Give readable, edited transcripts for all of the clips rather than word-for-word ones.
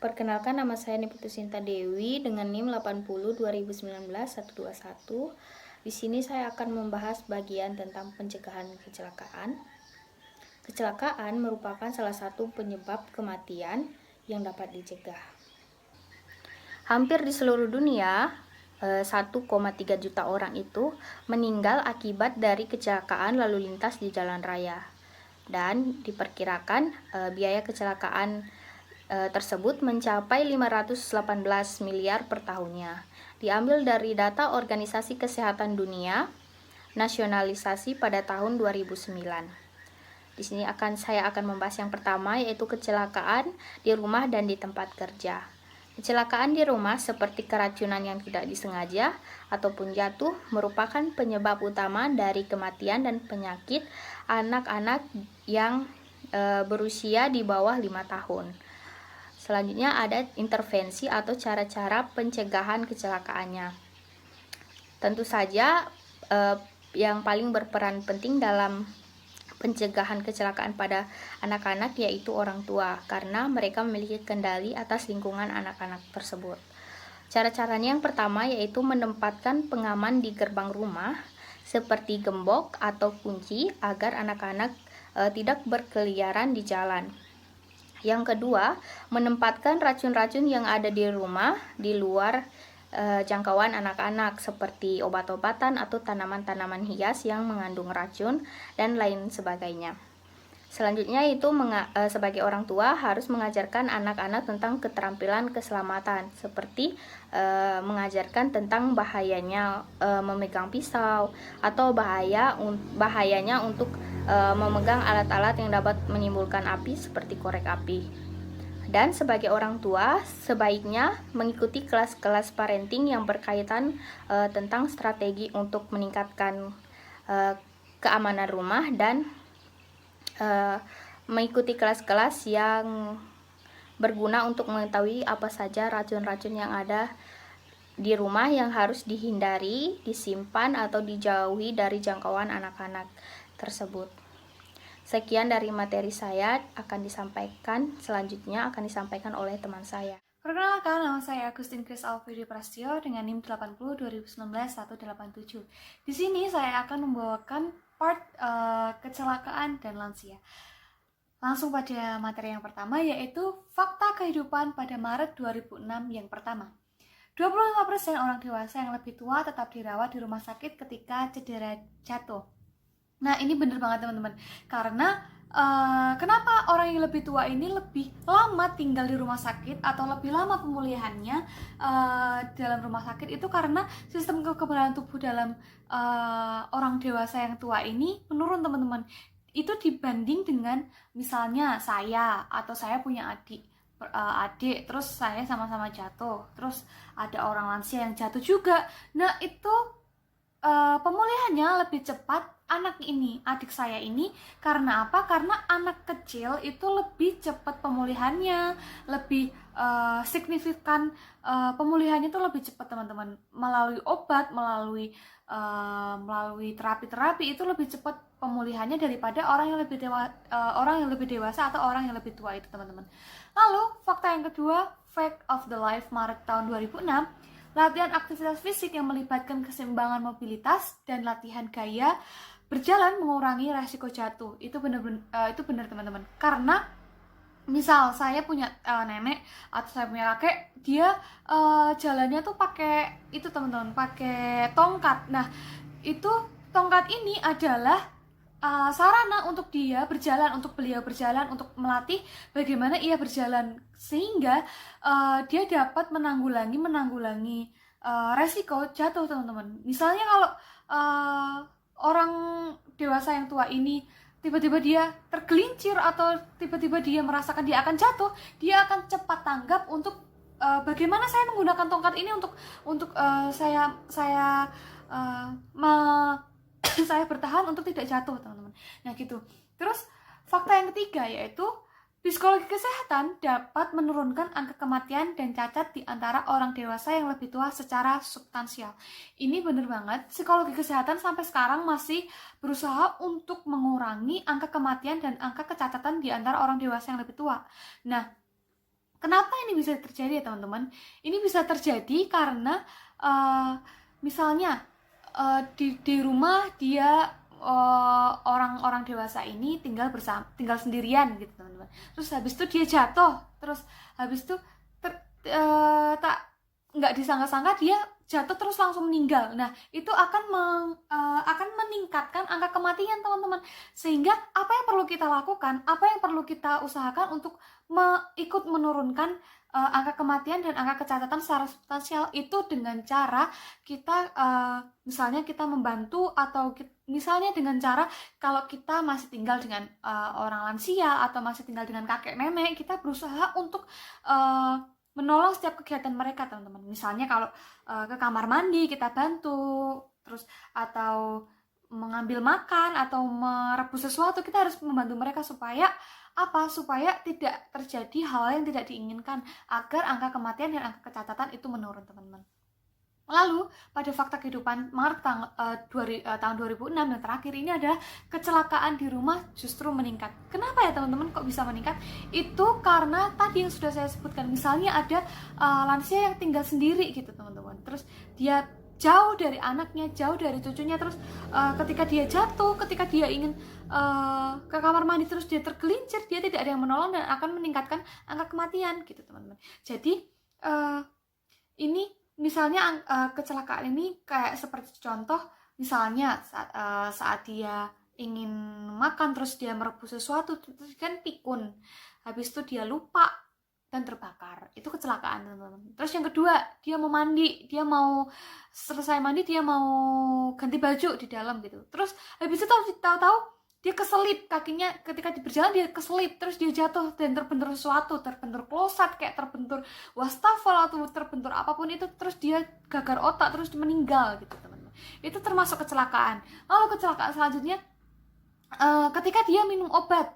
Perkenalkan, nama saya Niputu Sinta Dewi dengan NIM 80 2019 121. Di sini saya akan membahas bagian tentang pencegahan kecelakaan. Kecelakaan merupakan salah satu penyebab kematian yang dapat dicegah. Hampir di seluruh dunia, 1,3 juta orang itu meninggal akibat dari kecelakaan lalu lintas di jalan raya. Dan diperkirakan biaya kecelakaan tersebut mencapai 518 miliar per tahunnya. Diambil dari data Organisasi Kesehatan Dunia, nasionalisasi pada tahun 2009. Di sini saya akan membahas yang pertama, yaitu kecelakaan di rumah dan di tempat kerja. Kecelakaan di rumah seperti keracunan yang tidak disengaja ataupun jatuh merupakan penyebab utama dari kematian dan penyakit anak-anak yang berusia di bawah 5 tahun. Selanjutnya ada intervensi atau cara-cara pencegahan kecelakaannya. Tentu saja yang paling berperan penting dalam pencegahan kecelakaan pada anak-anak yaitu orang tua, karena mereka memiliki kendali atas lingkungan anak-anak tersebut. Cara-caranya yang pertama yaitu menempatkan pengaman di gerbang rumah seperti gembok atau kunci agar anak-anak tidak berkeliaran di jalan. Yang kedua, menempatkan racun-racun yang ada di rumah di luar jangkauan anak-anak seperti obat-obatan atau tanaman-tanaman hias yang mengandung racun dan lain sebagainya. Selanjutnya itu sebagai orang tua harus mengajarkan anak-anak tentang keterampilan keselamatan seperti mengajarkan tentang bahayanya memegang pisau atau bahayanya untuk memegang alat-alat yang dapat menimbulkan api seperti korek api. Dan sebagai orang tua sebaiknya mengikuti kelas-kelas parenting yang berkaitan tentang strategi untuk meningkatkan keamanan rumah dan mengikuti kelas-kelas yang berguna untuk mengetahui apa saja racun-racun yang ada di rumah yang harus dihindari, disimpan atau dijauhi dari jangkauan anak-anak tersebut. Sekian dari materi saya, selanjutnya akan disampaikan oleh teman saya. Perkenalkan, nama saya Agustin Chris Alfredi Prastio dengan NIM 80 2019 187. Di sini saya akan membawakan part kecelakaan dan lansia. Langsung pada materi yang pertama, yaitu fakta kehidupan pada Maret 2006 yang pertama. 25% orang dewasa yang lebih tua tetap dirawat di rumah sakit ketika cedera jatuh. Nah, ini bener banget teman-teman, karena kenapa orang yang lebih tua ini lebih lama tinggal di rumah sakit atau lebih lama pemulihannya dalam rumah sakit, itu karena sistem kekebalan tubuh dalam orang dewasa yang tua ini menurun teman-teman. Itu dibanding dengan misalnya saya atau saya punya adik, terus saya sama-sama jatuh, terus ada orang lansia yang jatuh juga. Nah, itu pemulihannya lebih cepat adik saya ini. Karena apa? Karena anak kecil itu lebih cepat pemulihannya, lebih signifikan pemulihannya itu lebih cepat teman-teman, melalui obat, melalui terapi-terapi itu lebih cepat pemulihannya daripada orang yang lebih dewasa atau orang yang lebih tua itu teman-teman. Lalu fakta yang kedua, Fact of the Life Maret tahun 2006, latihan aktivitas fisik yang melibatkan keseimbangan mobilitas dan latihan gaya berjalan mengurangi resiko jatuh. Itu benar teman-teman. Karena misal saya punya nenek atau saya punya kakek, dia jalannya tuh pakai itu teman-teman, pakai tongkat. Nah, itu tongkat ini adalah sarana untuk beliau berjalan, untuk melatih bagaimana ia berjalan, sehingga dia dapat menanggulangi resiko jatuh teman-teman. Misalnya kalau orang dewasa yang tua ini tiba-tiba dia tergelincir atau tiba-tiba dia merasakan dia akan jatuh, dia akan cepat tanggap untuk bagaimana saya menggunakan tongkat ini untuk saya bertahan untuk tidak jatuh teman-teman. Nah gitu. Terus fakta yang ketiga yaitu psikologi kesehatan dapat menurunkan angka kematian dan cacat di antara orang dewasa yang lebih tua secara substansial. Ini benar banget, psikologi kesehatan sampai sekarang masih berusaha untuk mengurangi angka kematian dan angka kecacatan di antara orang dewasa yang lebih tua. Nah, Kenapa ini bisa terjadi ya teman-teman? Ini bisa terjadi karena misalnya di rumah dia orang-orang dewasa ini tinggal sendirian gitu teman-teman. Terus habis itu dia jatuh, terus habis itu tak nggak disangka-sangka dia jatuh terus langsung meninggal. Nah, itu akan meningkatkan angka kematian teman-teman. Sehingga apa yang perlu kita lakukan, apa yang perlu kita usahakan untuk ikut menurunkan angka kematian dan angka kecacatan secara substansial itu dengan cara kita misalnya kita membantu, atau misalnya dengan cara kalau kita masih tinggal dengan orang lansia atau masih tinggal dengan kakek nenek, kita berusaha untuk menolong setiap kegiatan mereka teman-teman. Misalnya kalau ke kamar mandi kita bantu, terus atau mengambil makan atau merebus sesuatu, kita harus membantu mereka supaya supaya tidak terjadi hal yang tidak diinginkan, agar angka kematian dan angka kecacatan itu menurun teman-teman. Lalu pada fakta kehidupan Maret tahun 2006 yang terakhir ini adalah kecelakaan di rumah justru meningkat. Kenapa ya teman-teman kok bisa meningkat? Itu karena tadi yang sudah saya sebutkan, misalnya ada lansia yang tinggal sendiri gitu teman-teman. Terus dia jauh dari anaknya, jauh dari cucunya, terus ketika dia jatuh, ketika dia ingin ke kamar mandi terus dia tergelincir, dia tidak ada yang menolong dan akan meningkatkan angka kematian gitu teman-teman. Jadi ini misalnya kecelakaan ini kayak seperti contoh, misalnya saat dia ingin makan terus dia merebus sesuatu, terus kan pikun, habis itu dia lupa dan terbakar, itu kecelakaan teman-teman. Terus yang kedua, dia mau mandi, dia mau selesai mandi, dia mau ganti baju di dalam gitu, terus habis itu tahu-tahu dia keselip kakinya, ketika berjalan dia keselip, terus dia jatuh dan terbentur sesuatu, terbentur kloset, kayak terbentur wastafel atau terbentur apapun itu, terus dia gagar otak, terus meninggal gitu teman-teman. Itu termasuk kecelakaan. Lalu kecelakaan selanjutnya ketika dia minum obat,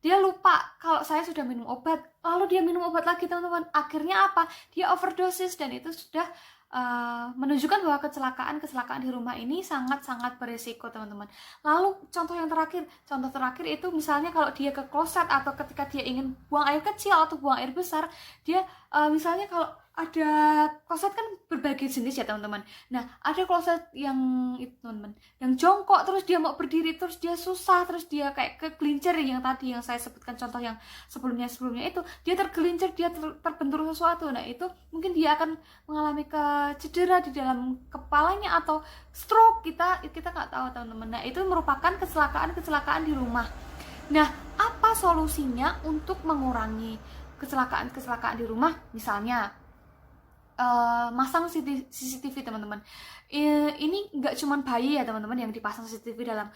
dia lupa kalau saya sudah minum obat, lalu dia minum obat lagi teman-teman. Akhirnya apa? Dia overdosis, dan itu sudah menunjukkan bahwa kecelakaan di rumah ini sangat-sangat berisiko teman-teman. Lalu contoh terakhir itu misalnya kalau dia ke kloset atau ketika dia ingin buang air kecil atau buang air besar, dia misalnya kalau ada kloset kan berbagai jenis ya teman-teman. Nah, ada kloset yang itu teman-teman, yang jongkok, terus dia mau berdiri terus dia susah, terus dia kayak kegelincir, yang tadi yang saya sebutkan contoh yang sebelumnya itu, dia tergelincir, dia terbentur sesuatu. Nah, itu mungkin dia akan mengalami cedera di dalam kepalanya atau stroke, kita nggak tahu teman-teman. Nah, itu merupakan kecelakaan di rumah. Nah, apa solusinya untuk mengurangi kecelakaan di rumah? Misalnya masang CCTV teman-teman. Ini nggak cuma bayi ya teman-teman yang dipasang CCTV dalam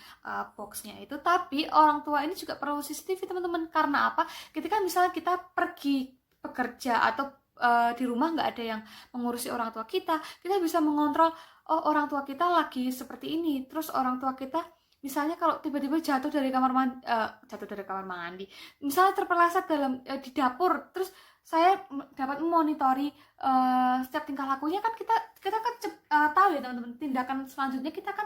boxnya itu, tapi orang tua ini juga perlu CCTV teman-teman. Karena apa? Ketika misalnya kita pergi bekerja atau di rumah nggak ada yang mengurusi orang tua kita bisa mengontrol, oh orang tua kita lagi seperti ini. Terus orang tua kita misalnya kalau tiba-tiba jatuh dari kamar mandi, misalnya terpeleset di dapur, terus saya dapat memonitori setiap tingkah lakunya, kan kita kan tahu ya teman-teman, tindakan selanjutnya kita kan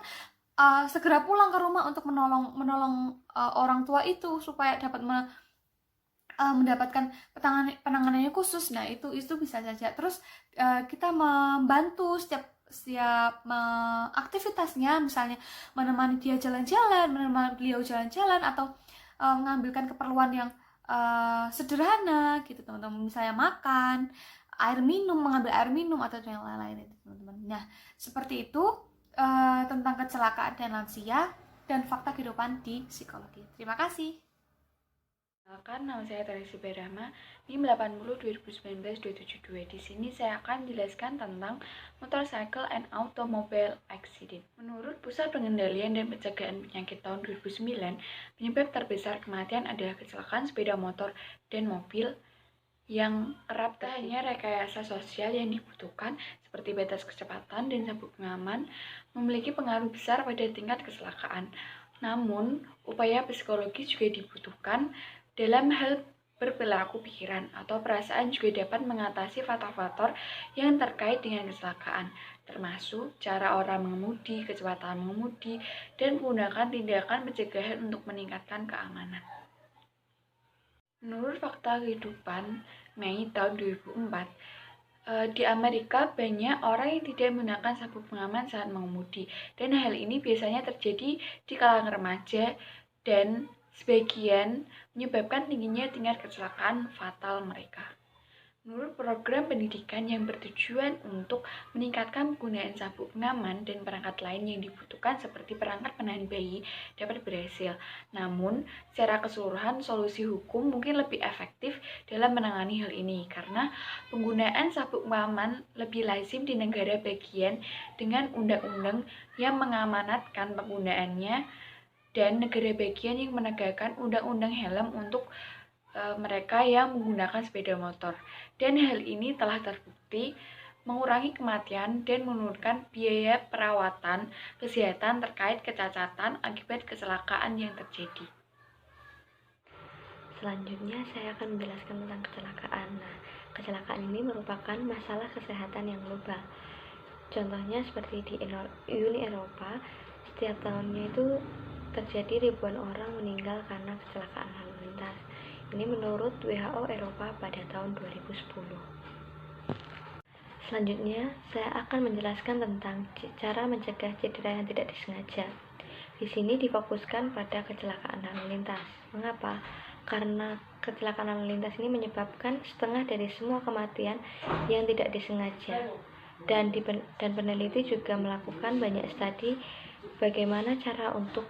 segera pulang ke rumah untuk menolong orang tua itu supaya dapat mendapatkan penanganannya khusus. Nah, itu bisa saja. Terus kita membantu setiap aktivitasnya, misalnya menemani dia jalan-jalan, menemani beliau jalan-jalan, atau mengambilkan keperluan yang sederhana gitu teman-teman, misalnya makan, mengambil air minum atau yang lain-lain itu teman-teman. Nah, seperti itu tentang kecelakaan dan lansia dan fakta kehidupan di psikologi. Terima kasih. Nama saya Teresi Berahma, NIM 80 2019-272. Di sini saya akan jelaskan tentang motorcycle and automobile accident. Menurut Pusat Pengendalian dan Pencegahan Penyakit tahun 2009, penyebab terbesar kematian adalah kecelakaan sepeda motor dan mobil yang kerap hanya rekayasa sosial yang dibutuhkan seperti batas kecepatan dan sabuk pengaman memiliki pengaruh besar pada tingkat kecelakaan. Namun, upaya psikologis juga dibutuhkan dalam hal berperilaku pikiran atau perasaan juga dapat mengatasi faktor-faktor yang terkait dengan kecelakaan, termasuk cara orang mengemudi, kecepatan mengemudi, dan menggunakan tindakan pencegahan untuk meningkatkan keamanan. Menurut fakta kehidupan Mei tahun 2004, di Amerika banyak orang yang tidak menggunakan sabuk pengaman saat mengemudi, dan hal ini biasanya terjadi di kalangan remaja dan sebagian menyebabkan tingginya tingkat kecelakaan fatal mereka. Menurut program pendidikan yang bertujuan untuk meningkatkan penggunaan sabuk pengaman dan perangkat lain yang dibutuhkan seperti perangkat penahan bayi dapat berhasil. Namun, secara keseluruhan solusi hukum mungkin lebih efektif dalam menangani hal ini karena penggunaan sabuk pengaman lebih lazim di negara bagian dengan undang-undang yang mengamanatkan penggunaannya dan negara bagian yang menegakkan undang-undang helm untuk mereka yang menggunakan sepeda motor, dan hal ini telah terbukti mengurangi kematian dan menurunkan biaya perawatan kesehatan terkait kecacatan akibat kecelakaan yang terjadi. Selanjutnya saya akan menjelaskan tentang kecelakaan. Nah, kecelakaan ini merupakan masalah kesehatan yang global. Contohnya seperti di Uni Eropa, setiap tahunnya itu terjadi ribuan orang meninggal karena kecelakaan lalu lintas. Ini menurut WHO Eropa pada tahun 2010. Selanjutnya, saya akan menjelaskan tentang cara mencegah cedera yang tidak disengaja. Di sini difokuskan pada kecelakaan lalu lintas. Mengapa? Karena kecelakaan lalu lintas ini menyebabkan setengah dari semua kematian yang tidak disengaja. Dan peneliti juga melakukan banyak studi bagaimana cara untuk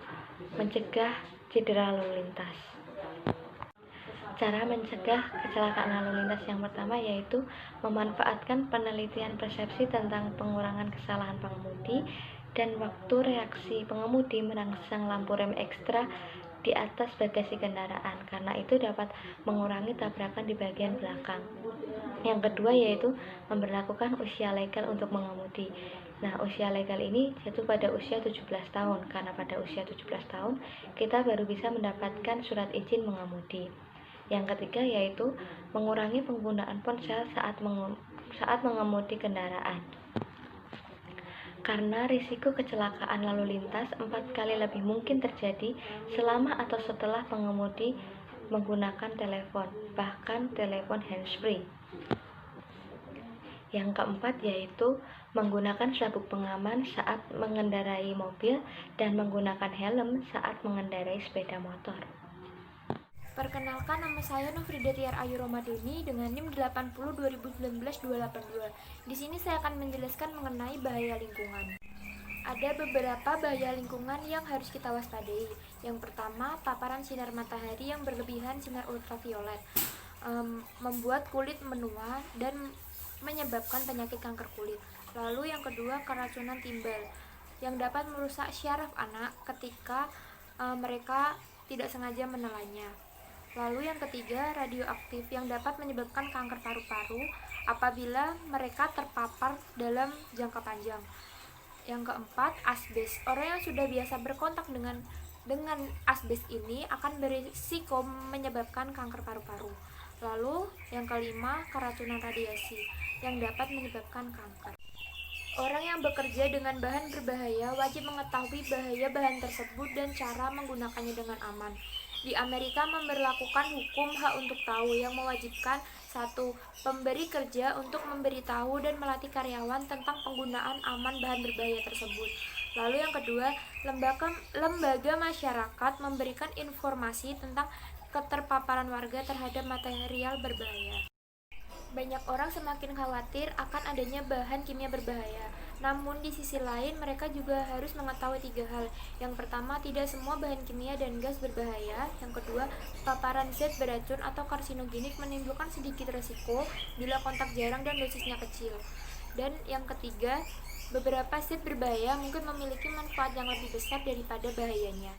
mencegah cedera lalu lintas. Cara mencegah kecelakaan lalu lintas yang pertama yaitu memanfaatkan penelitian persepsi tentang pengurangan kesalahan pengemudi dan waktu reaksi pengemudi merangsang lampu rem ekstra di atas bagasi kendaraan, karena itu dapat mengurangi tabrakan di bagian belakang. Yang kedua yaitu memberlakukan usia legal untuk mengemudi. Nah, usia legal ini jatuh pada usia 17 tahun, karena pada usia 17 tahun kita baru bisa mendapatkan surat izin mengemudi. Yang ketiga yaitu mengurangi penggunaan ponsel saat mengemudi kendaraan. Karena risiko kecelakaan lalu lintas 4 kali lebih mungkin terjadi selama atau setelah pengemudi menggunakan telepon, bahkan telepon handsfree. Yang keempat yaitu menggunakan sabuk pengaman saat mengendarai mobil dan menggunakan helm saat mengendarai sepeda motor. Perkenalkan, nama saya Nofrida Tiar Ayu Romadeni dengan NIM 80 2019-282. Di sini saya akan menjelaskan mengenai bahaya lingkungan. Ada beberapa bahaya lingkungan yang harus kita waspadai. Yang pertama, paparan sinar matahari yang berlebihan sinar ultraviolet membuat kulit menua dan menyebabkan penyakit kanker kulit. Lalu yang kedua, keracunan timbal yang dapat merusak syaraf anak ketika mereka tidak sengaja menelannya. Lalu yang ketiga, radioaktif yang dapat menyebabkan kanker paru-paru apabila mereka terpapar dalam jangka panjang. Yang keempat, asbes. Orang yang sudah biasa berkontak dengan asbes ini akan berisiko menyebabkan kanker paru-paru. Lalu yang kelima, keracunan radiasi yang dapat menyebabkan kanker. Orang yang bekerja dengan bahan berbahaya wajib mengetahui bahaya bahan tersebut dan cara menggunakannya dengan aman. Di Amerika memberlakukan hukum hak untuk tahu yang mewajibkan 1. Pemberi kerja untuk memberitahu dan melatih karyawan tentang penggunaan aman bahan berbahaya tersebut. Lalu yang kedua, lembaga masyarakat memberikan informasi tentang keterpaparan warga terhadap material berbahaya. Banyak orang semakin khawatir akan adanya bahan kimia berbahaya. Namun di sisi lain mereka juga harus mengetahui 3 hal. Yang pertama, tidak semua bahan kimia dan gas berbahaya. Yang kedua, paparan zat beracun atau karsinogenik menimbulkan sedikit resiko bila kontak jarang dan dosisnya kecil. Dan yang ketiga, beberapa zat berbahaya mungkin memiliki manfaat yang lebih besar daripada bahayanya.